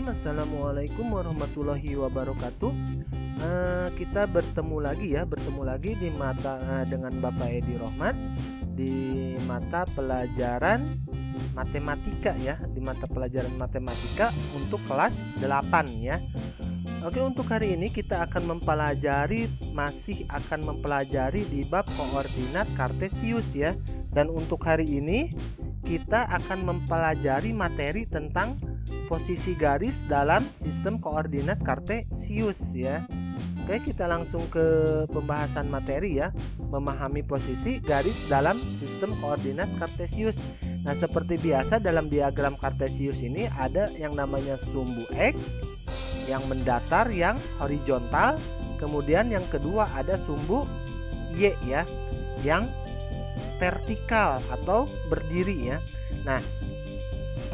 Bismillahirrahmanirrahim. Assalamualaikum warahmatullahi wabarakatuh. Kita bertemu lagi dengan Bapak Edi Rohmat di mata pelajaran matematika ya, di mata pelajaran matematika untuk kelas 8 ya. Oke, untuk hari ini kita akan masih akan mempelajari di bab koordinat kartesius ya. Dan untuk hari ini kita akan mempelajari materi tentang posisi garis dalam sistem koordinat kartesius ya. Oke, kita langsung ke pembahasan materi ya. Memahami posisi garis dalam sistem koordinat kartesius. Nah, seperti biasa dalam diagram kartesius ini ada yang namanya sumbu X, yang mendatar, yang horizontal. Kemudian yang kedua ada sumbu Y ya, yang vertikal atau berdiri ya. Nah,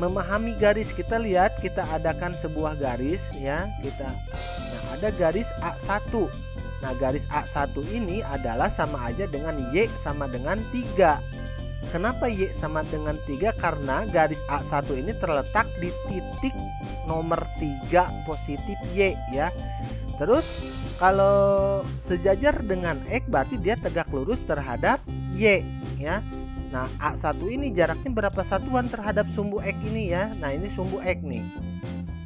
memahami garis, kita lihat, kita adakan sebuah garis ya. Ada garis A1. Nah, garis A1 ini adalah sama aja dengan Y sama dengan 3. Kenapa Y sama dengan 3? Karena garis A1 ini terletak di titik nomor 3 positif Y ya. Terus kalau sejajar dengan X berarti dia tegak lurus terhadap Y ya. Nah, A1 ini jaraknya berapa satuan terhadap sumbu X ini ya. Nah, ini sumbu X nih.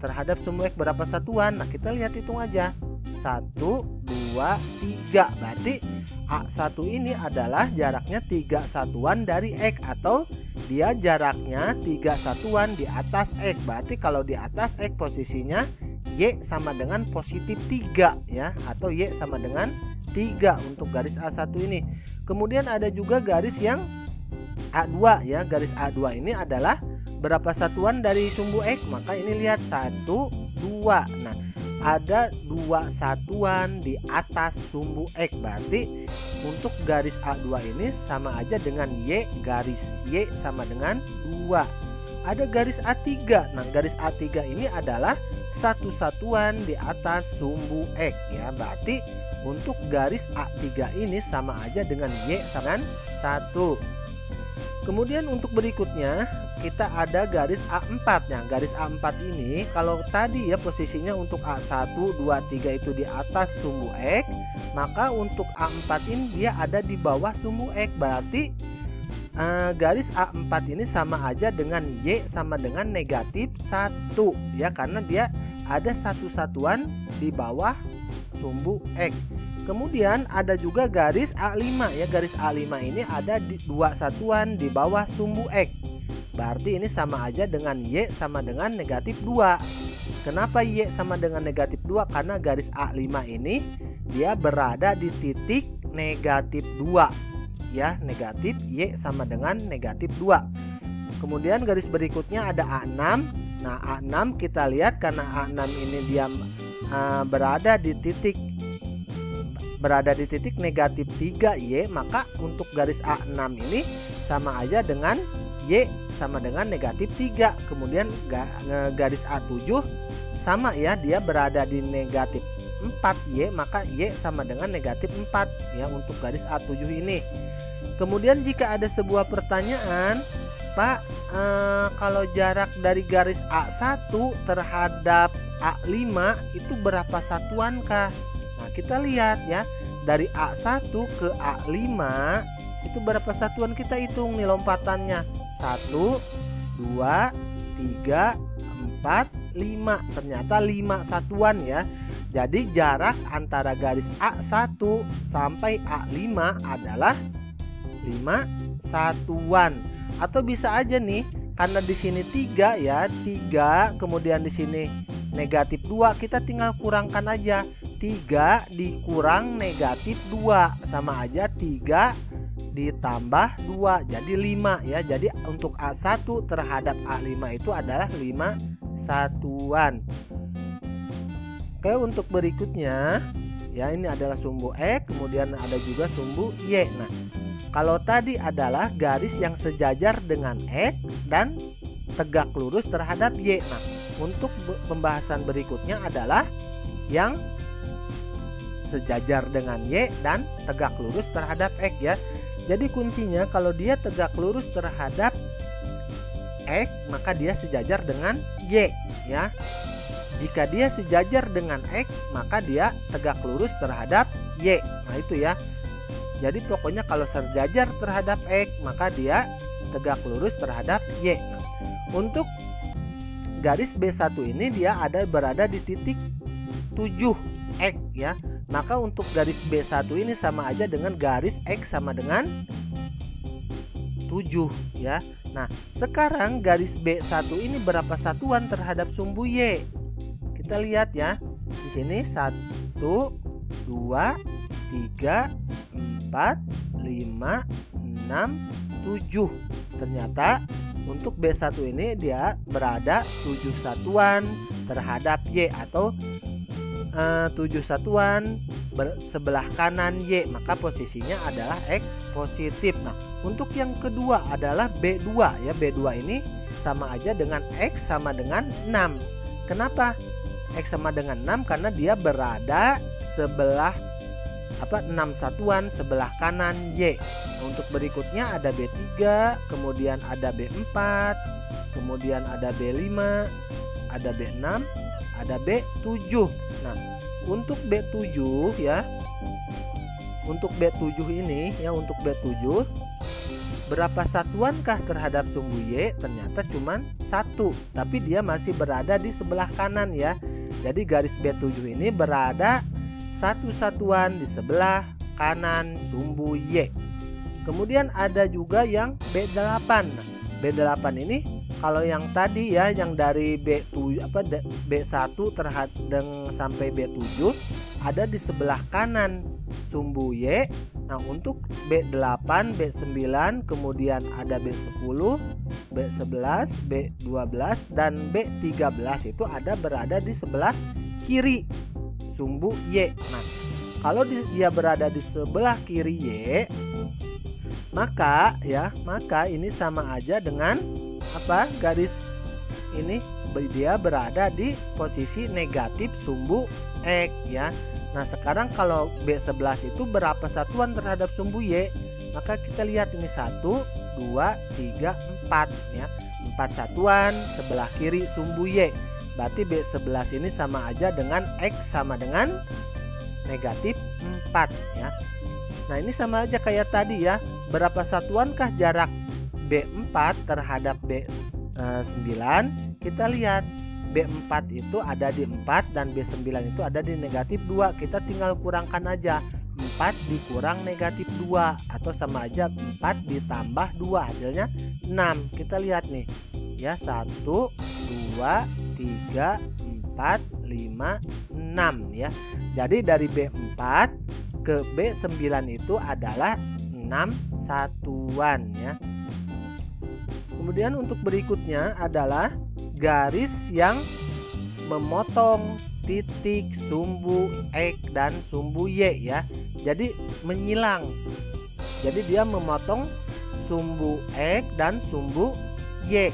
Terhadap sumbu X berapa satuan? Nah, kita lihat, hitung aja. 1, 2, 3. Berarti A1 ini adalah jaraknya 3 satuan dari X, atau dia jaraknya 3 satuan di atas X. Berarti kalau di atas X posisinya Y sama dengan positif 3 ya, atau Y sama dengan 3 untuk garis A1 ini. Kemudian ada juga garis yang A2 ya. Garis A2 ini adalah berapa satuan dari sumbu X? Maka ini lihat 1, 2. Nah, ada 2 satuan di atas sumbu X. Berarti untuk garis A2 ini sama aja dengan Y, garis Y sama dengan 2. Ada garis A3. Nah, garis A3 ini adalah 1 satuan di atas sumbu X ya. Berarti untuk garis A3 ini sama aja dengan Y sama dengan 1. Kemudian untuk berikutnya kita ada garis A4. Nah, garis A4 ini kalau tadi ya posisinya untuk A1, 2, 3 itu di atas sumbu X, maka untuk A4 ini dia ada di bawah sumbu X. Berarti garis A4 ini sama aja dengan Y sama dengan negatif 1 ya, karena dia ada 1 satuan di bawah sumbu X. Kemudian ada juga garis A5 ya. Garis A5 ini ada di 2 satuan di bawah sumbu X. Berarti ini sama aja dengan Y sama dengan negatif 2. Kenapa Y sama dengan negatif 2? Karena garis A5 ini dia berada di titik negatif 2 ya. Negatif Y sama dengan negatif 2. Kemudian garis berikutnya ada A6. Nah, A6 kita lihat karena A6 ini dia berada di titik negatif 3Y, maka untuk garis A6 ini sama aja dengan Y sama dengan negatif 3. Kemudian garis A7 sama ya, dia berada di negatif 4Y, maka Y sama dengan negatif 4 ya untuk garis A7 ini. Kemudian jika ada sebuah pertanyaan, Pak, kalau jarak dari garis A1 terhadap A5 itu berapa satuan kah? Nah, kita lihat ya, dari A1 ke A5 itu berapa satuan, kita hitung nih lompatannya. 1, 2, 3, 4, 5. Ternyata 5 satuan ya. Jadi jarak antara garis A1 sampai A5 adalah 5 satuan. Atau bisa aja nih, karena di sini 3 ya, 3, kemudian di sini negatif 2, kita tinggal kurangkan aja. 3 dikurang negatif 2 sama aja 3 ditambah 2, jadi 5 ya. Jadi untuk A1 terhadap A5 itu adalah 5 satuan. Oke, untuk berikutnya ya, ini adalah sumbu X, kemudian ada juga sumbu Y. Nah, kalau tadi adalah garis yang sejajar dengan X dan tegak lurus terhadap Y. Nah, untuk pembahasan berikutnya adalah yang sejajar dengan Y dan tegak lurus terhadap X ya. Jadi kuncinya kalau dia tegak lurus terhadap X, maka dia sejajar dengan Y ya. Jika dia sejajar dengan X, maka dia tegak lurus terhadap Y. Nah itu ya. Jadi pokoknya kalau sejajar terhadap X, maka dia tegak lurus terhadap Y. Nah, untuk garis B1 ini dia berada di titik 7X ya. Maka untuk garis B1 ini sama aja dengan garis X sama dengan 7 ya. Nah, sekarang garis B1 ini berapa satuan terhadap sumbu Y? Kita lihat ya. Di sini 1 2 3 4 5 6 7. Ternyata untuk B1 ini dia berada 7 satuan terhadap Y, atau 7 satuan sebelah kanan Y, maka posisinya adalah X positif. Nah, untuk yang kedua adalah B2 ya. B2 ini sama aja dengan X sama dengan 6. Kenapa X sama dengan 6? Karena dia berada sebelah 6 satuan sebelah kanan Y. Nah, untuk berikutnya ada B3, kemudian ada B4, kemudian ada B5, ada B6, ada B7. Nah, untuk B7 ya. Untuk B7 ini ya, untuk B7 berapa satuankah terhadap sumbu Y? Ternyata cuman 1, tapi dia masih berada di sebelah kanan ya. Jadi garis B7 ini berada 1 satuan di sebelah kanan sumbu Y. Kemudian ada juga yang B8. Nah, B8 ini kalau yang tadi ya, yang dari B1 terhadap sampai B7 ada di sebelah kanan sumbu Y. Nah, untuk B8, B9, kemudian ada B10, B11, B12 dan B13 itu ada berada di sebelah kiri sumbu Y. Nah, kalau dia berada di sebelah kiri Y, maka ini sama aja dengan garis ini dia berada di posisi negatif sumbu X ya. Nah, sekarang kalau B11 itu berapa satuan terhadap sumbu Y? Maka kita lihat ini 1 2 3 4 ya. 4 satuan sebelah kiri sumbu Y. Berarti B11 ini sama aja dengan X sama dengan negatif 4 ya. Nah, ini sama aja kayak tadi ya. Berapa satuankah jarak B4 terhadap B9? Kita lihat B4 itu ada di 4 dan B9 itu ada di negatif 2. Kita tinggal kurangkan aja. 4 dikurang negatif 2 atau sama aja 4 ditambah 2, hasilnya 6. Kita lihat nih ya, 1 2 3 4 5 6 ya. Jadi dari B4 ke B9 itu adalah 6 satuan ya. Kemudian untuk berikutnya adalah garis yang memotong titik sumbu X dan sumbu Y ya. Jadi menyilang. Jadi dia memotong sumbu X dan sumbu Y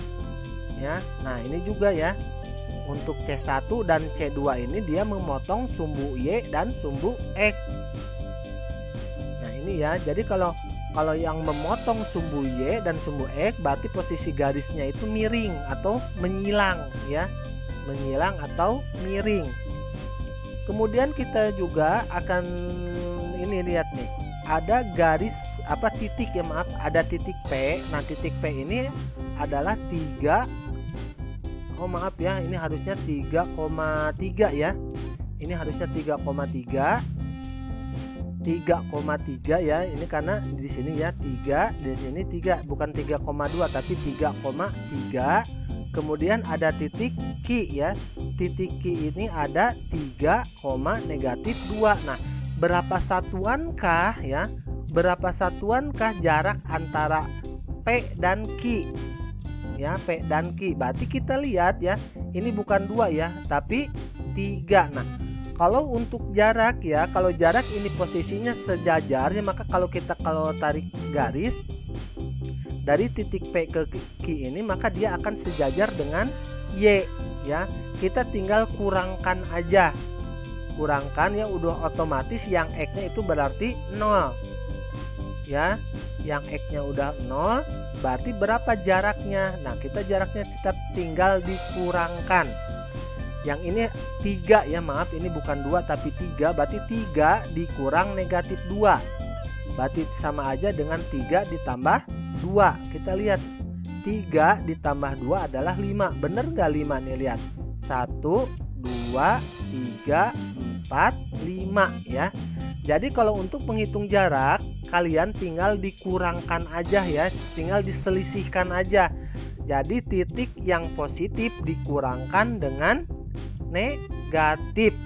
ya. Nah, ini juga ya. Untuk C1 dan C2 ini dia memotong sumbu Y dan sumbu X. Nah, ini ya. Jadi kalau yang memotong sumbu Y dan sumbu X berarti posisi garisnya itu miring atau menyilang ya. Menyilang atau miring. Kemudian kita juga akan ini lihat nih. Ada garis titik ya, ada titik P. Nah, titik P ini adalah 3. Oh maaf ya, ini harusnya 3,3 ya. Ini harusnya 3,3 ya. Ini karena di sini ya 3, di sini 3, bukan 3,2 tapi 3,3. Kemudian ada titik Q ya. Titik Q ini ada 3, negatif 2. Nah, berapa satuankah ya? Berapa satuankah jarak antara P dan Q? Ya, P dan Q. Berarti kita lihat ya, ini bukan 2 ya, tapi 3. Nah, kalau untuk jarak ya, kalau jarak ini posisinya sejajar ya, maka kalau tarik garis dari titik P ke Q ini, maka dia akan sejajar dengan Y ya. Kita tinggal kurangkan aja. Kurangkan ya, udah otomatis yang X-nya itu berarti 0. Ya, yang X-nya udah 0, berarti berapa jaraknya? Nah, jaraknya kita tinggal dikurangkan. Yang ini 3 ya, maaf ini bukan 2 tapi 3. Berarti 3 dikurang negatif 2. Berarti sama aja dengan 3 ditambah 2. Kita lihat 3 ditambah 2 adalah 5. Bener nggak 5 nih, lihat 1, 2, 3, 4, 5 ya. Jadi kalau untuk menghitung jarak, kalian tinggal dikurangkan aja ya, tinggal diselisihkan aja. Jadi titik yang positif dikurangkan dengan negatif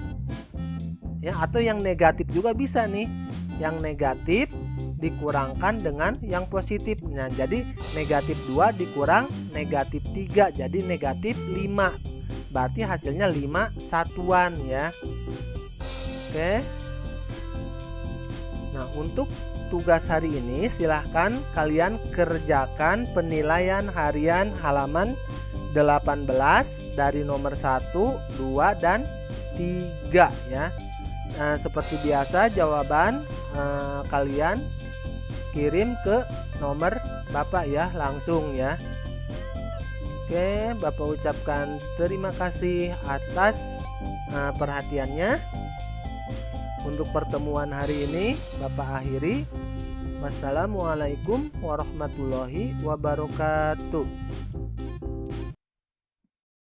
ya, atau yang negatif juga bisa nih. Yang negatif dikurangkan dengan yang positif. Nah, jadi negatif 2 dikurang negatif 3, jadi negatif 5. Berarti hasilnya 5 satuan ya. Oke. Nah, untuk tugas hari ini silahkan kalian kerjakan penilaian harian halaman 18 dari nomor 1, 2, dan 3 ya. Nah, seperti biasa jawaban kalian kirim ke nomor Bapak ya, langsung ya. Oke, Bapak ucapkan terima kasih atas perhatiannya. Untuk pertemuan hari ini Bapak akhiri. Wassalamualaikum warahmatullahi wabarakatuh.